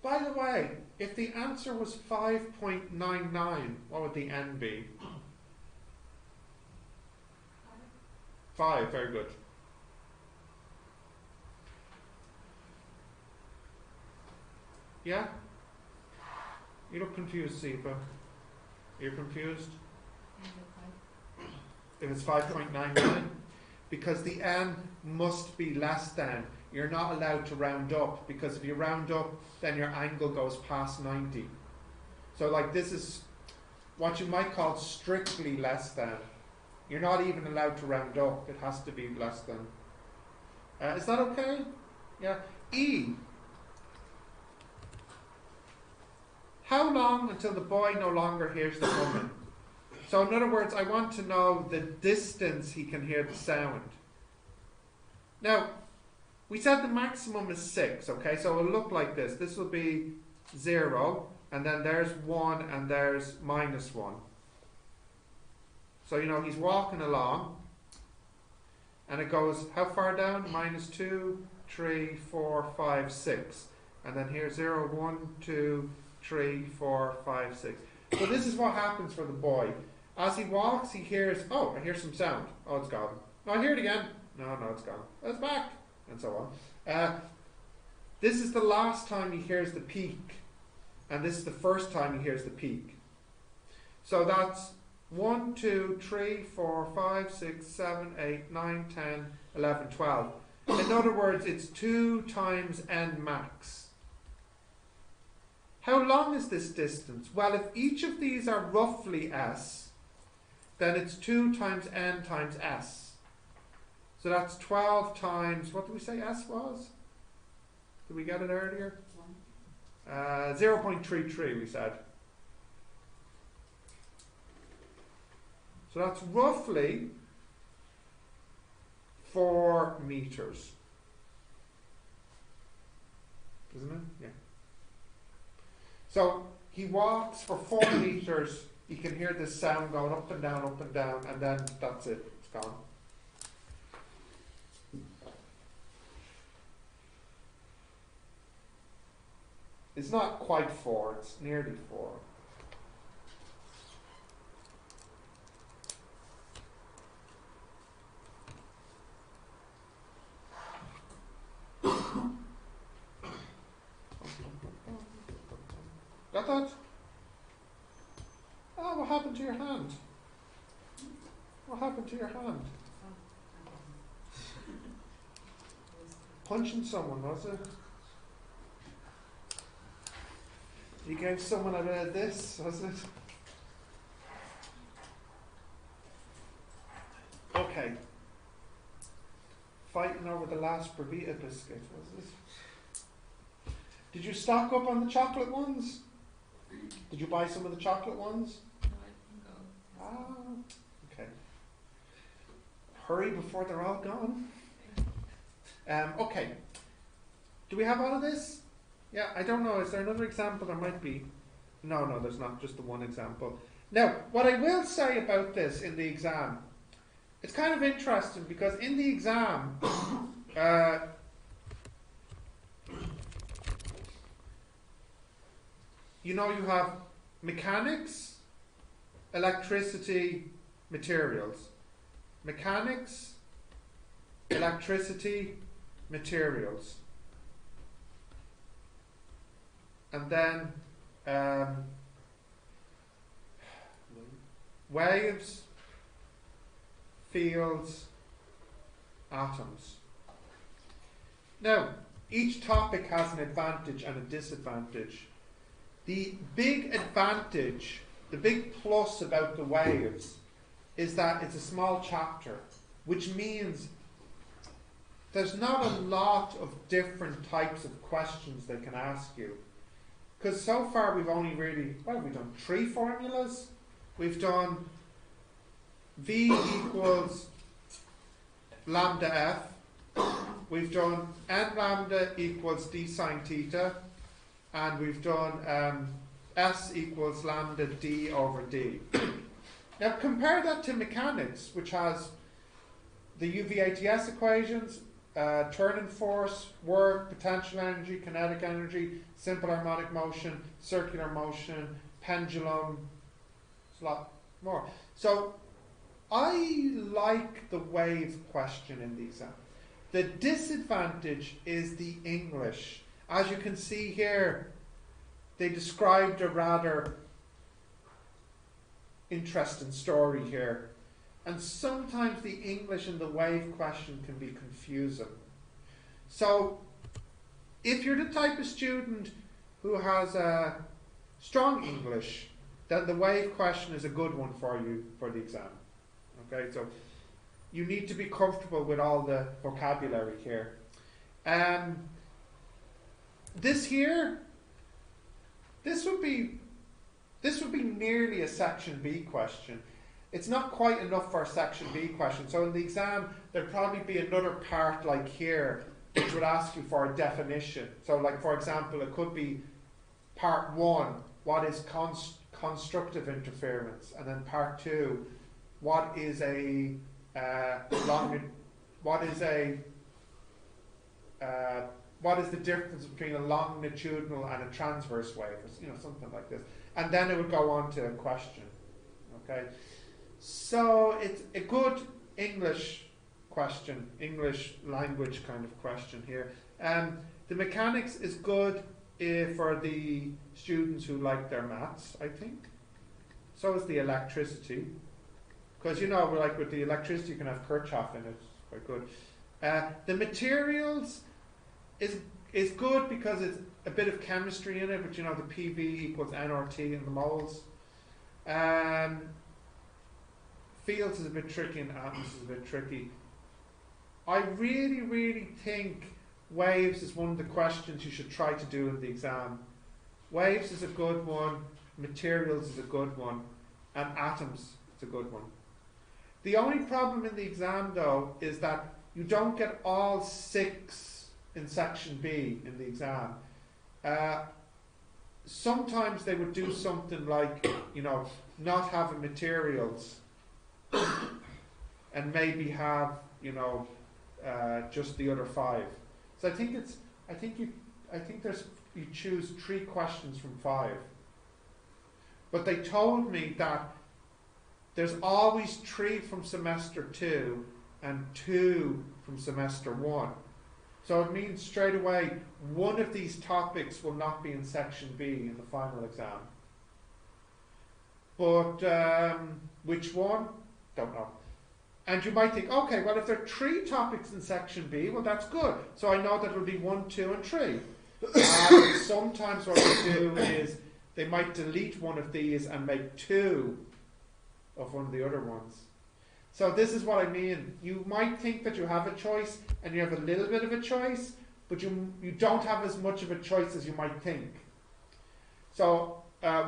By the way, if the answer was 5.99, what would the n be? 5, very good. Yeah? You look confused, Siva. You're confused? If it's 5.99? Because the n must be less than. You're not allowed to round up, because if you round up, then your angle goes past 90. So like this is what you might call strictly less than. You're not even allowed to round up. It has to be less than. Is that okay? Yeah. E. How long until the boy no longer hears the humming? So in other words, I want to know the distance he can hear the sound. Now, we said the maximum is 6, okay? So it'll look like this. This will be 0, and then there's 1, and there's -1. So, you know, he's walking along, and it goes, how far down? -2, 3, 4, 5, 6. And then here's 0, 1, 2, 3, 4, 5, 6. So this is what happens for the boy. As he walks, he hears, oh, I hear some sound. Oh, it's gone. No, I hear it again. No, it's gone. It's back. And so on. This is the last time he hears the peak. And this is the first time he hears the peak. So that's 1, 2, 3, 4, 5, 6, 7, 8, 9, 10, 11, 12. In other words, it's 2 times n max. How long is this distance? Well, if each of these are roughly s, then it's 2 times n times s. So that's 12 times, what did we say s was? Did we get it earlier? 0.33 we said. So that's roughly 4 meters. Isn't it? Yeah. So he walks for 4 meters. You can hear this sound going up and down, and then that's it. It's gone. It's not quite 4. It's nearly 4. Got that? Oh, what happened to your hand? What happened to your hand? Punching someone, was it? You gave someone a bit of this, was it? Okay. Fighting over the last Brevita biscuit, was it? Did you stock up on the chocolate ones? Did you buy some of the chocolate ones? No, I can go. Ah, okay. Hurry before they're all gone. Okay. Do we have all of this? Yeah, I don't know. Is there another example? There might be. No, there's not. Just the one example. Now, what I will say about this in the exam, it's kind of interesting because in the exam, you have mechanics, electricity, materials. Mechanics, electricity, materials. And then waves, fields, atoms. Now, each topic has an advantage and a disadvantage. The big advantage, the big plus about the waves is that it's a small chapter, which means there's not a lot of different types of questions they can ask you. Because so far we've only really, we've done 3 formulas. We've done V equals lambda F. We've done n lambda equals d sine theta. And we've done S equals lambda d over d. Now compare that to mechanics, which has the UV-ATS equations, turning force, work, potential energy, kinetic energy, simple harmonic motion, circular motion, pendulum. It's a lot more. So I like the wave question in the exam. The disadvantage is the English. As you can see here, they described a rather interesting story here. And sometimes the English in the wave question can be confusing. So, if you're the type of student who has a strong English, then the wave question is a good one for you for the exam. Okay, so you need to be comfortable with all the vocabulary here. This here, this would be nearly a section B question. It's not quite enough for a section B question. So in the exam, there'd probably be another part like here, which would ask you for a definition. So like, for example, it could be part 1, what is constructive interference? And then part 2, what is the difference between a longitudinal and a transverse wave? Or, something like this. And then it would go on to a question. Okay? So it's a good English question, English language kind of question here. The mechanics is good for the students who like their maths, I think. So is the electricity. Because you know, like with the electricity, you can have Kirchhoff in it. It's quite good. The materials is good because it's a bit of chemistry in it, but you know, the PV equals nRT in the moles. Fields is a bit tricky and atoms is a bit tricky. I really, really think waves is one of the questions you should try to do in the exam. Waves is a good one, materials is a good one, and atoms is a good one. The only problem in the exam though is that you don't get all 6 in section B in the exam. Sometimes they would do something like, you know, not having materials and maybe have, you know, just the other 5. So I think you choose 3 questions from 5. But they told me that there's always 3 from semester 2 and 2 from semester 1. So it means straight away one of these topics will not be in section B in the final exam. But which one? Don't know. And you might think, okay, well if there are 3 topics in section B, well that's good. So I know that it will be 1, 2 and 3. Sometimes what they do is they might delete one of these and make 2 of one of the other ones. So this is what I mean. You might think that you have a choice and you have a little bit of a choice, but you don't have as much of a choice as you might think. So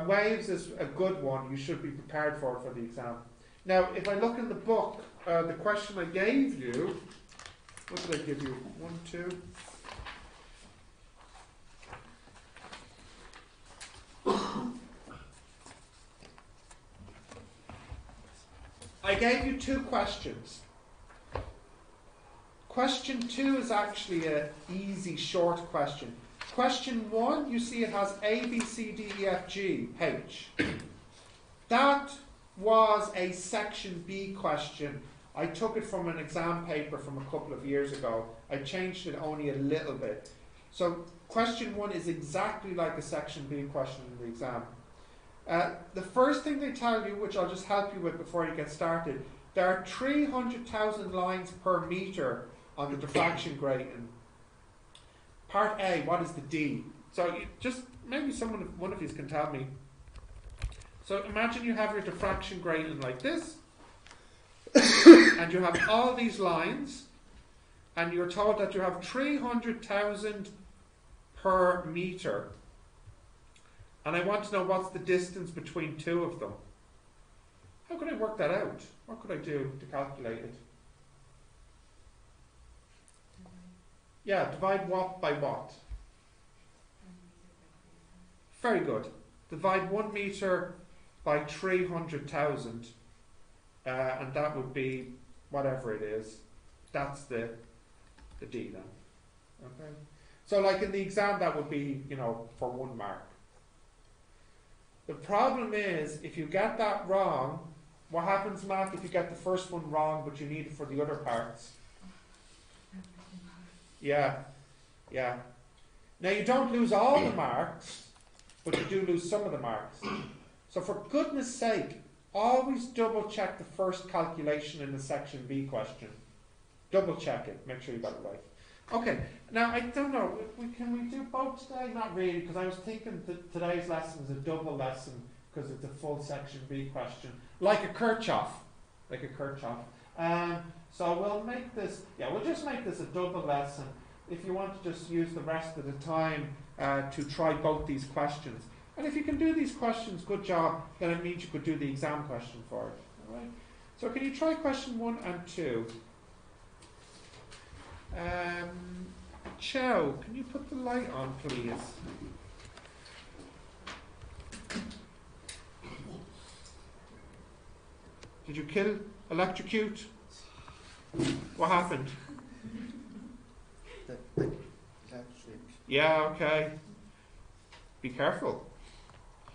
waves is a good one. You should be prepared for the exam. Now, if I look in the book, the question I gave you, what did I give you? 1, 2. I gave you 2 questions. Question 2 is actually an easy, short question. Question 1, you see it has A, B, C, D, E, F, G, H. That was a section B question. I took it from an exam paper from a couple of years ago. I changed it only a little bit. So question 1 is exactly like a section B question in the exam. The first thing they tell you, which I'll just help you with before you get started, there are 300,000 lines per metre on the diffraction grating. Part A, what is the D? So you just, maybe one of you can tell me. So imagine you have your diffraction grating like this, and you have all these lines, and you're told that you have 300,000 per metre. And I want to know what's the distance between 2 of them. How could I work that out? What could I do to calculate it? Yeah, divide what by what? Very good. Divide 1 metre by 300,000. And that would be whatever it is. That's the D then. Okay. So like in the exam that would be, you know, for 1 mark. The problem is, if you get that wrong, what happens, Matt, if you get the first one wrong, but you need it for the other parts? Yeah. Now, you don't lose all the marks, but you do lose some of the marks. So for goodness sake, always double check the first calculation in the section B question. Double check it, make sure you got it right. Okay, now I don't know, can we do both today? Not really, because I was thinking that today's lesson is a double lesson because it's a full section B question. Like a Kirchhoff. So we'll make this, we'll just make this a double lesson. If you want to just use the rest of the time to try both these questions. And if you can do these questions, good job, then it means you could do the exam question for it. All right? So can you try question 1 and 2? Chow, can you put the light on, please? Did you electrocute? What happened? Electric. Yeah, okay. Be careful.